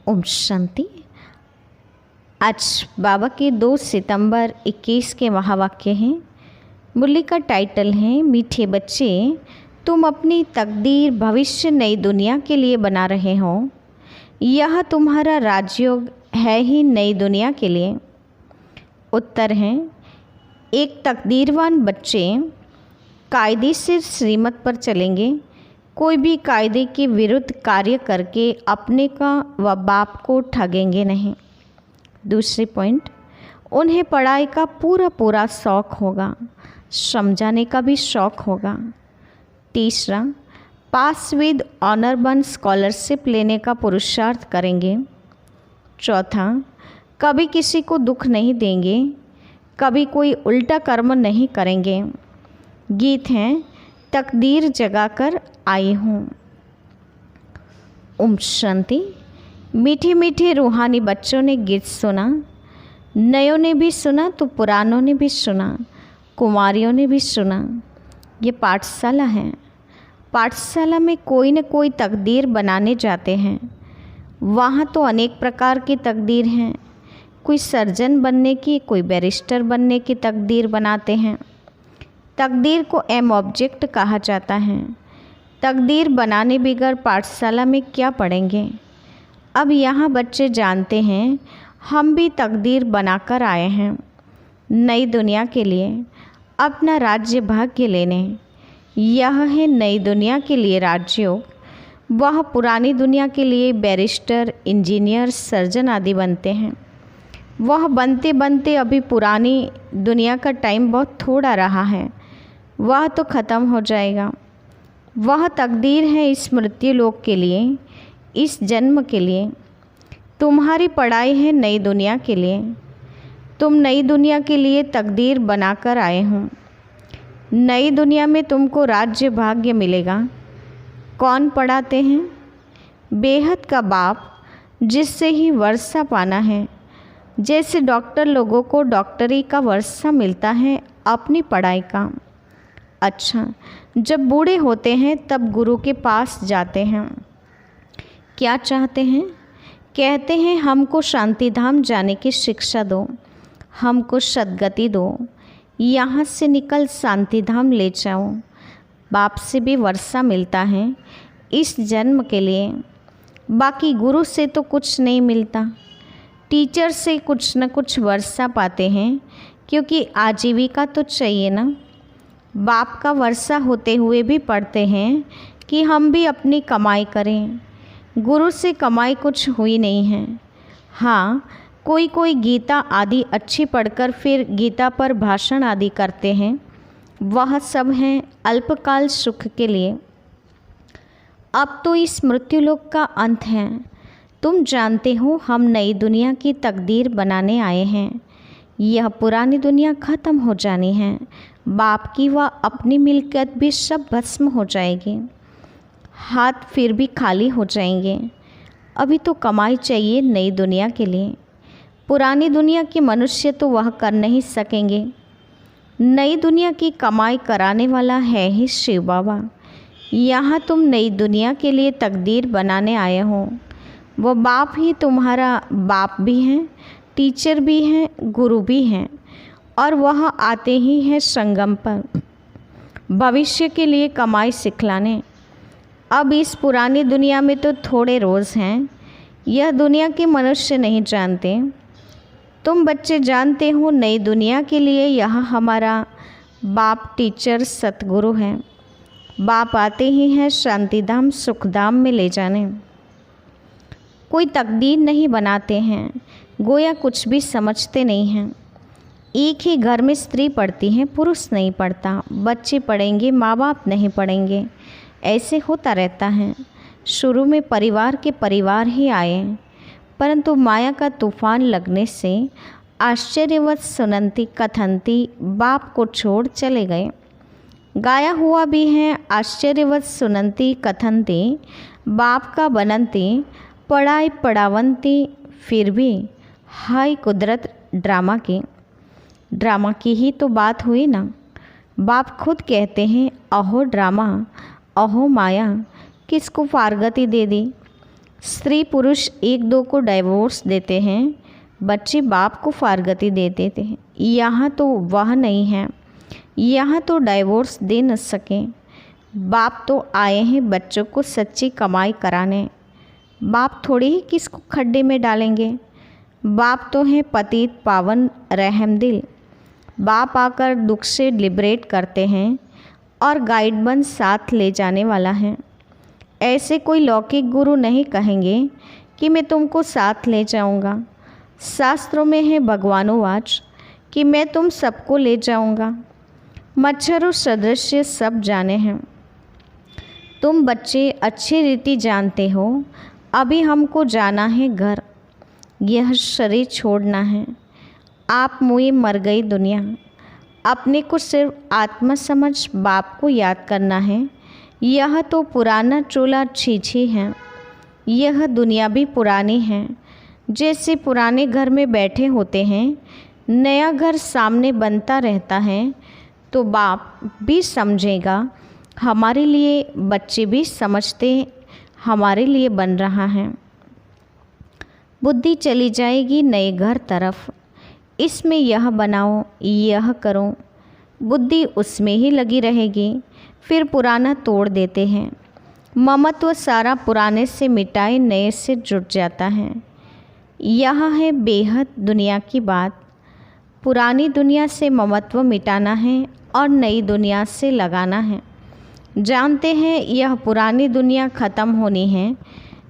ओम शांति। आज बाबा के 2 सितंबर 21 के महावाक्य हैं। मुरली का टाइटल है मीठे बच्चे, तुम अपनी तकदीर भविष्य नई दुनिया के लिए बना रहे हो। यह तुम्हारा राजयोग है ही नई दुनिया के लिए। उत्तर है, एक तकदीरवान बच्चे कायदे से श्रीमत पर चलेंगे। कोई भी कायदे के विरुद्ध कार्य करके अपने का व बाप को ठगेंगे नहीं। दूसरी पॉइंट, उन्हें पढ़ाई का पूरा शौक़ होगा, समझाने का भी शौक़ होगा। तीसरा, पास विद ऑनर बन स्कॉलरशिप लेने का पुरुषार्थ करेंगे। चौथा, कभी किसी को दुख नहीं देंगे, कभी कोई उल्टा कर्म नहीं करेंगे। गीत हैं, तकदीर जगाकर आई हूँ। ओम शांति। मीठे मीठे रूहानी बच्चों ने गीत सुना, नयों ने भी सुना तो पुरानों ने भी सुना, कुमारियों ने भी सुना। ये पाठशाला है। पाठशाला में कोई न कोई तकदीर बनाने जाते हैं। वहाँ तो अनेक प्रकार की तकदीर हैं। कोई सर्जन बनने की, कोई बैरिस्टर बनने की तकदीर बनाते हैं। तकदीर को एम ऑब्जेक्ट कहा जाता है। तकदीर बनाने बगैर पाठशाला में क्या पढ़ेंगे। अब यहाँ बच्चे जानते हैं हम भी तकदीर बनाकर आए हैं नई दुनिया के लिए, अपना राज्य भाग्य लेने। यह है नई दुनिया के लिए राजयोग। वह पुरानी दुनिया के लिए बैरिस्टर, इंजीनियर, सर्जन आदि बनते हैं। वह बनते बनते अभी पुरानी दुनिया का टाइम बहुत थोड़ा रहा है, वह तो ख़त्म हो जाएगा। वह तकदीर है इस मृत्यु लोक के लिए, इस जन्म के लिए। तुम्हारी पढ़ाई है नई दुनिया के लिए। तुम नई दुनिया के लिए तकदीर बनाकर आए हो। नई दुनिया में तुमको राज्य भाग्य मिलेगा। कौन पढ़ाते हैं? बेहद का बाप, जिससे ही वर्षा पाना है। जैसे डॉक्टर लोगों को डॉक्टरी का वर्षा मिलता है अपनी पढ़ाई का। अच्छा, जब बूढ़े होते हैं तब गुरु के पास जाते हैं। क्या चाहते हैं? कहते हैं हमको शांति धाम जाने की शिक्षा दो, हमको सद्गति दो, यहाँ से निकल शांति धाम ले जाओ। बाप से भी वर्षा मिलता है इस जन्म के लिए। बाकी गुरु से तो कुछ नहीं मिलता। टीचर से कुछ न कुछ वर्षा पाते हैं, क्योंकि आजीविका तो चाहिए ना। बाप का वर्षा होते हुए भी पढ़ते हैं कि हम भी अपनी कमाई करें। गुरु से कमाई कुछ हुई नहीं है। हाँ, कोई कोई गीता आदि अच्छी पढ़कर फिर गीता पर भाषण आदि करते हैं। वह सब हैं अल्पकाल सुख के लिए। अब तो इस मृत्युलोक का अंत है। तुम जानते हो हम नई दुनिया की तकदीर बनाने आए हैं। यह पुरानी दुनिया ख़त्म हो जानी है। बाप की व अपनी मिल्कियत भी सब भस्म हो जाएगी। हाथ फिर भी खाली हो जाएंगे। अभी तो कमाई चाहिए नई दुनिया के लिए। पुरानी दुनिया के मनुष्य तो वह कर नहीं सकेंगे। नई दुनिया की कमाई कराने वाला है ही शिव बाबा। यहाँ तुम नई दुनिया के लिए तकदीर बनाने आए हो। वो बाप ही तुम्हारा बाप भी हैं, टीचर भी हैं, गुरु भी हैं, और वह आते ही हैं संगम पर भविष्य के लिए कमाई सिखलाने। अब इस पुरानी दुनिया में तो थोड़े रोज़ हैं। यह दुनिया के मनुष्य नहीं जानते। तुम बच्चे जानते हो नई दुनिया के लिए यह हमारा बाप टीचर सतगुरु हैं। बाप आते ही हैं शांतिधाम सुखधाम में ले जाने। कोई तकदीर नहीं बनाते हैं, गोया कुछ भी समझते नहीं हैं। एक ही घर में स्त्री पढ़ती है, पुरुष नहीं पढ़ता। बच्चे पढ़ेंगे, माँ बाप नहीं पढ़ेंगे। ऐसे होता रहता है। शुरू में परिवार के परिवार ही आए, परंतु माया का तूफान लगने से आश्चर्यवत सुनंती कथंती बाप को छोड़ चले गए। गाया हुआ भी है, आश्चर्यवत सुनंती कथंती बाप का बनंती पढ़ाई पढ़ावंती। फिर भी हाय कुदरत ड्रामा की ही तो बात हुई ना। बाप खुद कहते हैं अहो ड्रामा, अहो माया, किसको फारगती दे दी। स्त्री पुरुष एक दो को डाइवोर्स देते हैं, बच्चे बाप को फारगती दे देते हैं। यहाँ तो वह नहीं है, यहाँ तो डाइवोर्स दे न सकें। बाप तो आए हैं बच्चों को सच्ची कमाई कराने। बाप थोड़ी ही किसको खड्डे में डालेंगे। बाप तो हैं पतित पावन रहमदिल। बाप आकर दुख से लिबरेट करते हैं और गाइड बन साथ ले जाने वाला है। ऐसे कोई लौकिक गुरु नहीं कहेंगे कि मैं तुमको साथ ले जाऊंगा। शास्त्रों में है भगवानोवाच कि मैं तुम सबको ले जाऊंगा। मच्छरों सदृश सब जाने हैं। तुम बच्चे अच्छी रीति जानते हो, अभी हमको जाना है घर, यह शरीर छोड़ना है। आप मुझे मर गई दुनिया। अपने को सिर्फ आत्मा समझ बाप को याद करना है। यह तो पुराना चोला छीछी है, यह दुनिया भी पुरानी है। जैसे पुराने घर में बैठे होते हैं, नया घर सामने बनता रहता है, तो बाप भी समझेगा हमारे लिए, बच्चे भी समझते हमारे लिए बन रहा है। बुद्धि चली जाएगी नए घर तरफ, इसमें यह बनाओ यह करो, बुद्धि उसमें ही लगी रहेगी। फिर पुराना तोड़ देते हैं। ममत्व सारा पुराने से मिटाए नए से जुड़ जाता है। यह है बेहद दुनिया की बात। पुरानी दुनिया से ममत्व मिटाना है और नई दुनिया से लगाना है। जानते हैं यह पुरानी दुनिया ख़त्म होनी है,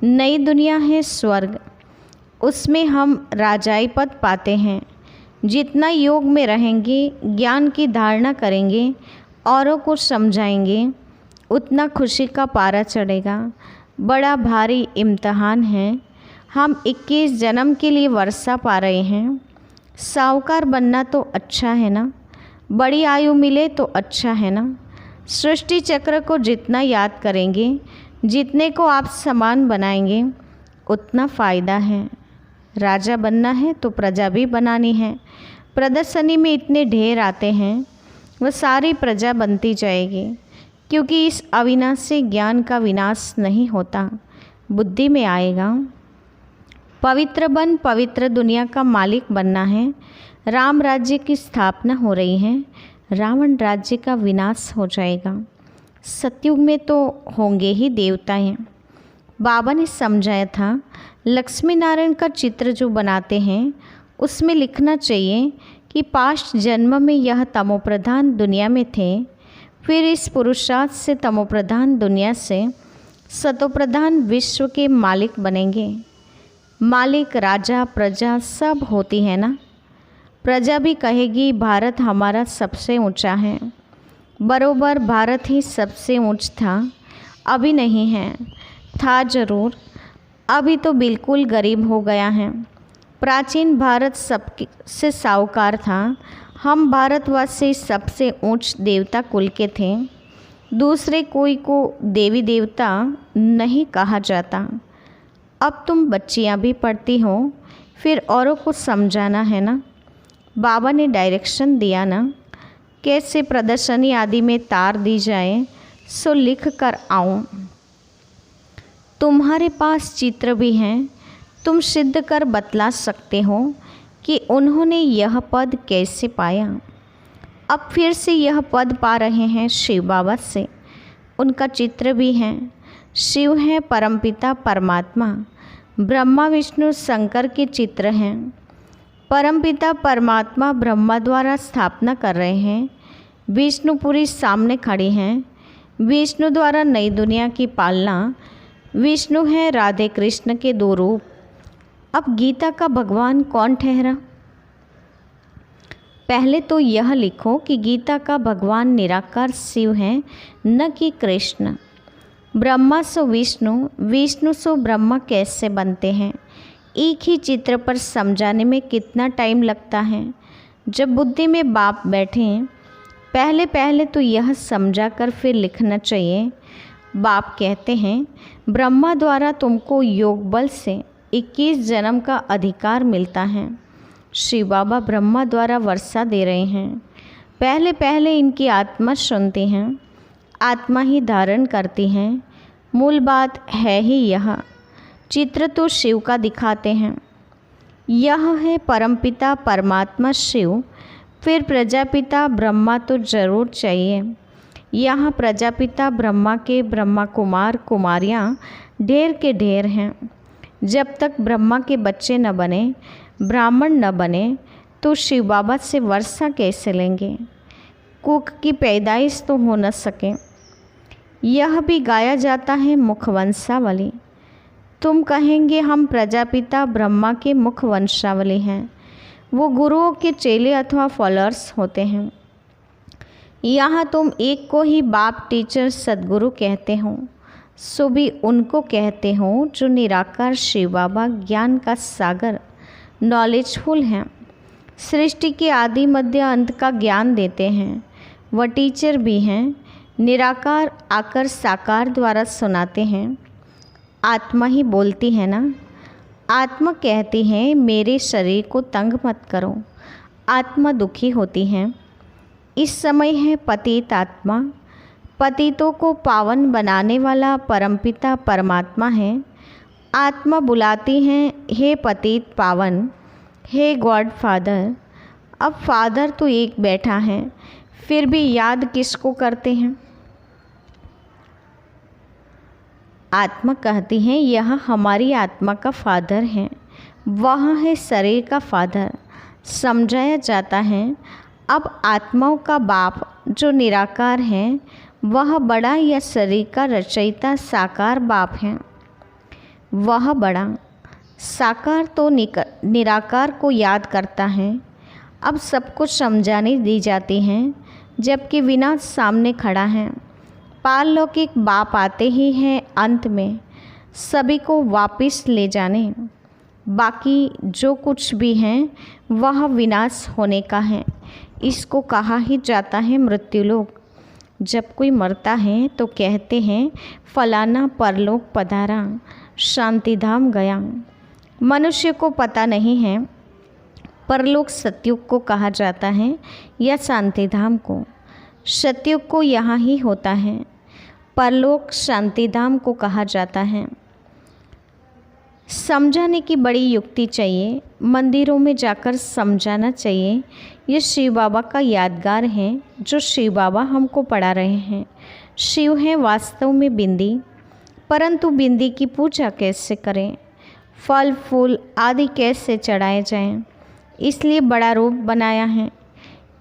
नई दुनिया है स्वर्ग, उसमें हम राजाई पद पाते हैं। जितना योग में रहेंगे, ज्ञान की धारणा करेंगे, औरों को समझाएंगे, उतना खुशी का पारा चढ़ेगा। बड़ा भारी इम्तहान है। हम 21 जन्म के लिए वर्षा पा रहे हैं। साहूकार बनना तो अच्छा है ना, बड़ी आयु मिले तो अच्छा है ना। सृष्टि चक्र को जितना याद करेंगे, जितने को आप समान बनाएंगे, उतना फ़ायदा है। राजा बनना है तो प्रजा भी बनानी है। प्रदर्शनी में इतने ढेर आते हैं, वह सारी प्रजा बनती जाएगी, क्योंकि इस अविनाशी ज्ञान का विनाश नहीं होता, बुद्धि में आएगा। पवित्र बन पवित्र दुनिया का मालिक बनना है। राम राज्य की स्थापना हो रही है, रावण राज्य का विनाश हो जाएगा। सतयुग में तो होंगे ही देवताएं। बाबा ने समझाया था, लक्ष्मी नारायण का चित्र जो बनाते हैं उसमें लिखना चाहिए कि पास्ट जन्म में यह तमोप्रधान दुनिया में थे, फिर इस पुरुषार्थ से तमोप्रधान दुनिया से सतोप्रधान विश्व के मालिक बनेंगे। मालिक राजा प्रजा सब होती है ना। प्रजा भी कहेगी भारत हमारा सबसे ऊंचा है। बरोबर भारत ही सबसे ऊंच था, अभी नहीं है, था ज़रूर, अभी तो बिल्कुल गरीब हो गया है। प्राचीन भारत सबसे साहूकार था। हम भारतवासी सबसे ऊंच देवता कुल के थे। दूसरे कोई को देवी देवता नहीं कहा जाता। अब तुम बच्चियां भी पढ़ती हो, फिर औरों को समझाना है ना। बाबा ने डायरेक्शन दिया ना, कैसे प्रदर्शनी आदि में तार दी जाए, सो लिख कर आऊँ। तुम्हारे पास चित्र भी हैं, तुम सिद्ध कर बतला सकते हो कि उन्होंने यह पद कैसे पाया। अब फिर से यह पद पा रहे हैं शिव बाबा से। उनका चित्र भी है। शिव हैं परमपिता परमात्मा, ब्रह्मा विष्णु शंकर के चित्र हैं। परमपिता परमात्मा ब्रह्मा द्वारा स्थापना कर रहे हैं। विष्णुपुरी सामने खड़ी हैं। विष्णु द्वारा नई दुनिया की पालना। विष्णु हैं राधे कृष्ण के दो रूप। अब गीता का भगवान कौन ठहरा? पहले तो यह लिखो कि गीता का भगवान निराकार शिव हैं, न कि कृष्ण। ब्रह्मा सो विष्णु, विष्णु सो ब्रह्मा कैसे बनते हैं? एक ही चित्र पर समझाने में कितना टाइम लगता है। जब बुद्धि में बाप बैठे, पहले पहले तो यह समझा कर फिर लिखना चाहिए। बाप कहते हैं, ब्रह्मा द्वारा तुमको योग बल से 21 जन्म का अधिकार मिलता है। शिव बाबा ब्रह्मा द्वारा वर्षा दे रहे हैं। पहले पहले इनकी आत्मा सुनती हैं, आत्मा ही धारण करती हैं। मूल बात है ही यह। चित्र तो शिव का दिखाते हैं। यह है परमपिता परमात्मा शिव, फिर प्रजापिता ब्रह्मा तो ज़रूर चाहिए। यहाँ प्रजापिता ब्रह्मा के ब्रह्मा कुमार कुमारियाँ ढेर के ढेर हैं। जब तक ब्रह्मा के बच्चे न बने, ब्राह्मण न बने, तो शिव बाबा से वर्षा कैसे लेंगे? कुक की पैदाइश तो हो न सके। यह भी गाया जाता है मुखवंशावली। तुम कहेंगे हम प्रजापिता ब्रह्मा के मुख वंशावली हैं। वो गुरुओं के चेले अथवा फॉलोअर्स होते हैं। यहाँ तुम एक को ही बाप टीचर सदगुरु कहते हो, सो भी उनको कहते हो जो निराकार शिव बाबा ज्ञान का सागर नॉलेजफुल हैं, सृष्टि के आदि मध्य अंत का ज्ञान देते हैं। वह टीचर भी हैं, निराकार आकर साकार द्वारा सुनाते हैं। आत्मा ही बोलती है ना। आत्मा कहती है मेरे शरीर को तंग मत करो। आत्मा दुखी होती है। इस समय है पतित आत्मा। पतितों को पावन बनाने वाला परमपिता परमात्मा है। आत्मा बुलाती हैं हे पतित पावन, हे गॉड फादर। अब फादर तो एक बैठा है, फिर भी याद किसको करते हैं? आत्मा कहती है यह हमारी आत्मा का फादर है, वह है शरीर का फादर। समझाया जाता है अब आत्माओं का बाप जो निराकार है, वह बड़ा या शरीर का रचयिता साकार बाप है। वह बड़ा साकार तो निराकार को याद करता है। अब सब कुछ समझाने दी जाती हैं, जबकि विनाश सामने खड़ा है। पारलौकिक बाप आते ही हैं अंत में सभी को वापस ले जाने। बाकी जो कुछ भी हैं वह विनाश होने का है। इसको कहा ही जाता है मृत्युलोक। जब कोई मरता है तो कहते हैं फलाना परलोक पधारा, शांतिधाम गया। मनुष्य को पता नहीं है परलोक सतयुग को कहा जाता है या शांतिधाम को। सतयुग को यहाँ ही होता है, परलोक शांतिधाम को कहा जाता है। समझाने की बड़ी युक्ति चाहिए, मंदिरों में जाकर समझाना चाहिए। ये शिव बाबा का यादगार है जो शिव बाबा हमको पढ़ा रहे हैं। शिव है वास्तव में बिंदी, परंतु बिंदी की पूजा कैसे करें, फल फूल आदि कैसे चढ़ाए जाएं, इसलिए बड़ा रूप बनाया है।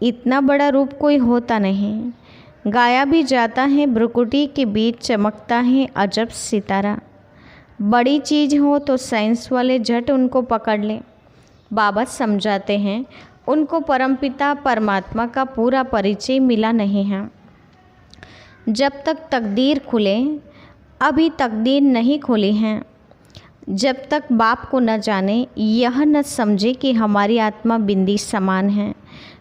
इतना बड़ा रूप कोई होता नहीं। गाया भी जाता है भ्रुकुटी के बीच चमकता है अजब सितारा। बड़ी चीज़ हो तो साइंस वाले झट उनको पकड़ लें। बाबा समझाते हैं उनको परमपिता परमात्मा का पूरा परिचय मिला नहीं है। जब तक तकदीर खुले, अभी तकदीर नहीं खुली है। जब तक बाप को न जाने, यह न समझे कि हमारी आत्मा बिंदी समान है,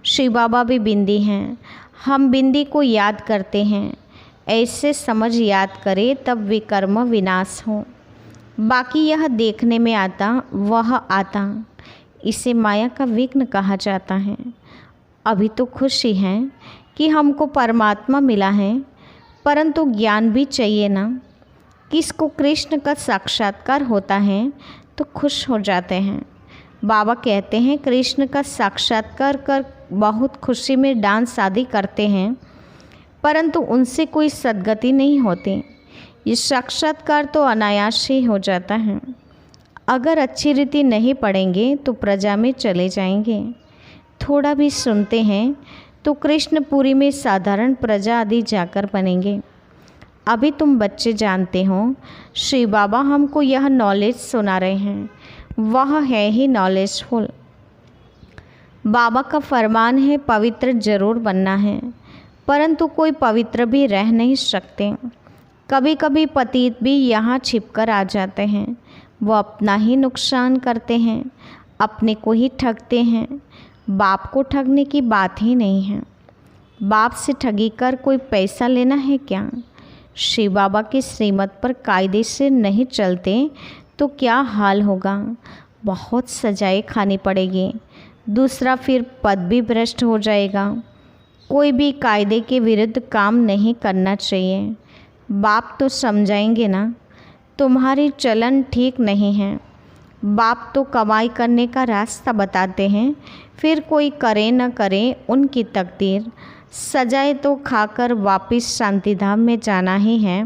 शिव बाबा भी बिंदी हैं, हम बिंदी को याद करते हैं। ऐसे समझ याद करें तब विकर्म विनाश हो। बाकी यह देखने में आता वह आता, इसे माया का विघ्न कहा जाता है। अभी तो खुशी है कि हमको परमात्मा मिला है, परंतु ज्ञान भी चाहिए ना। किसको कृष्ण का साक्षात्कार होता है तो खुश हो जाते हैं। बाबा कहते हैं कृष्ण का साक्षात्कार कर बहुत खुशी में डांस आदि करते हैं, परंतु उनसे कोई सद्गति नहीं होती। ये साक्षात्कार तो अनायास ही हो जाता है। अगर अच्छी रीति नहीं पढ़ेंगे तो प्रजा में चले जाएंगे। थोड़ा भी सुनते हैं तो कृष्णपुरी में साधारण प्रजा आदि जाकर बनेंगे। अभी तुम बच्चे जानते हो श्री बाबा हमको यह नॉलेज सुना रहे हैं, वह है ही नॉलेजफुल। बाबा का फरमान है पवित्र जरूर बनना है, परंतु कोई पवित्र भी रह नहीं सकते। कभी कभी पतित भी यहाँ छिपकर आ जाते हैं। वो अपना ही नुकसान करते हैं, अपने को ही ठगते हैं। बाप को ठगने की बात ही नहीं है। बाप से ठगी कर कोई पैसा लेना है क्या? शिव बाबा की श्रीमत पर कायदे से नहीं चलते तो क्या हाल होगा? बहुत सजाएं खानी पड़ेगी। दूसरा फिर पद भी भ्रष्ट हो जाएगा। कोई भी कायदे के विरुद्ध काम नहीं करना चाहिए। बाप तो समझाएंगे ना। तुम्हारी चलन ठीक नहीं है। बाप तो कमाई करने का रास्ता बताते हैं, फिर कोई करे न करे उनकी तकदीर। सजाए तो खाकर वापस शांति धाम में जाना ही है।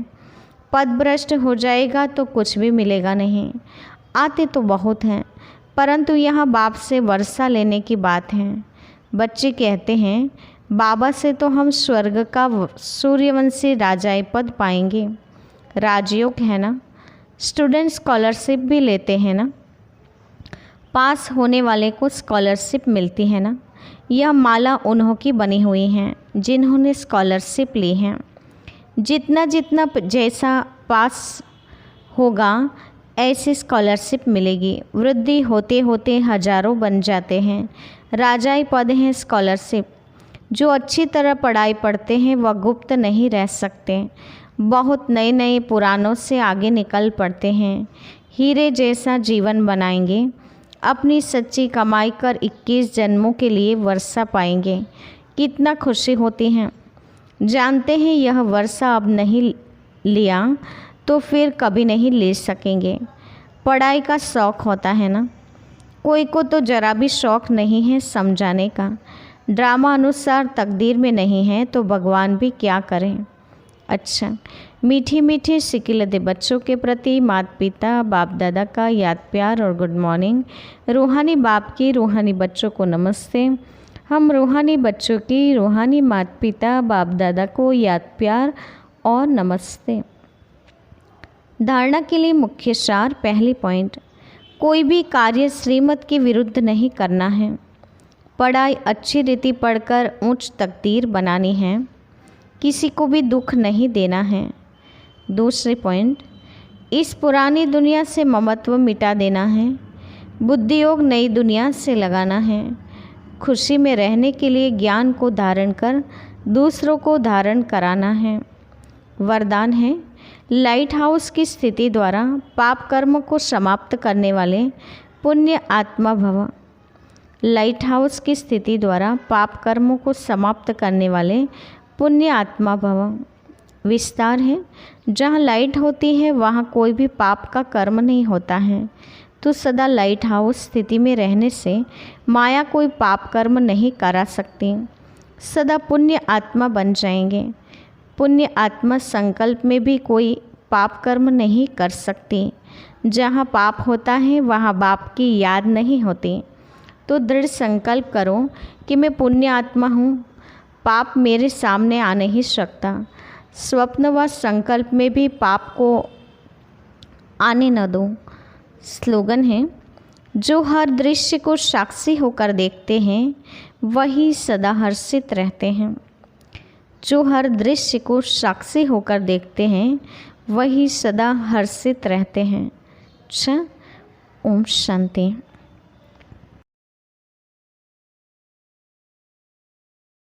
पद भ्रष्ट हो जाएगा तो कुछ भी मिलेगा नहीं। आते तो बहुत हैं, परंतु यहाँ बाप से वर्षा लेने की बात है। बच्चे कहते हैं बाबा से तो हम स्वर्ग का सूर्यवंशी राजाई पद पाएंगे। राजयोग है ना। स्टूडेंट स्कॉलरशिप भी लेते हैं ना। पास होने वाले को स्कॉलरशिप मिलती है ना। यह माला उन्हों की बनी हुई है जिन्होंने स्कॉलरशिप ली है। जितना जितना जैसा पास होगा ऐसी स्कॉलरशिप मिलेगी। वृद्धि होते होते हजारों बन जाते हैं। राजाई पद हैं स्कॉलरशिप। जो अच्छी तरह पढ़ाई पढ़ते हैं वह गुप्त नहीं रह सकते। बहुत नए नए पुरानों से आगे निकल पड़ते हैं। हीरे जैसा जीवन बनाएंगे। अपनी सच्ची कमाई कर 21 जन्मों के लिए वर्षा पाएंगे। कितना खुशी होती है। जानते हैं यह वर्षा अब नहीं लिया तो फिर कभी नहीं ले सकेंगे। पढ़ाई का शौक़ होता है ना। कोई को तो ज़रा भी शौक़ नहीं है समझाने का। ड्रामा अनुसार तकदीर में नहीं है तो भगवान भी क्या करें। अच्छा, मीठी मीठी सिकिलते बच्चों के प्रति माता पिता बाप दादा का याद प्यार और गुड मॉर्निंग। रूहानी बाप की रूहानी बच्चों को नमस्ते। हम रूहानी बच्चों की रूहानी माता पिता बाप दादा को याद प्यार और नमस्ते। धारणा के लिए मुख्य सार। पहली पॉइंट, कोई भी कार्य श्रीमत के विरुद्ध नहीं करना है। पढ़ाई अच्छी रीति पढ़कर ऊंच तकदीर बनानी है। किसी को भी दुख नहीं देना है। दूसरी पॉइंट, इस पुरानी दुनिया से ममत्व मिटा देना है। बुद्धि योग नई दुनिया से लगाना है। खुशी में रहने के लिए ज्ञान को धारण कर दूसरों को धारण कराना है। वरदान है, लाइट हाउस की स्थिति द्वारा पाप कर्म को समाप्त करने वाले पुण्य आत्मा भव। लाइट हाउस की स्थिति द्वारा पाप कर्मों को समाप्त करने वाले पुण्य आत्मा भव। विस्तार है, जहाँ लाइट होती है वहाँ कोई भी पाप का कर्म नहीं होता है। तो सदा लाइट हाउस स्थिति में रहने से माया कोई पाप कर्म नहीं करा सकती। सदा पुण्य आत्मा बन जाएंगे। पुण्य आत्मा संकल्प में भी कोई पाप कर्म नहीं कर सकती। जहाँ पाप होता है वहाँ बाप की याद नहीं होती। तो दृढ़ संकल्प करो कि मैं पुण्य आत्मा हूँ, पाप मेरे सामने आ नहीं सकता। स्वप्न व संकल्प में भी पाप को आने न दो। स्लोगन है, जो हर दृश्य को साक्षी होकर देखते हैं वही सदा हर्षित रहते हैं। जो हर दृश्य को साक्षी होकर देखते हैं वही सदा हर्षित रहते हैं। अच्छा, ओम शांति।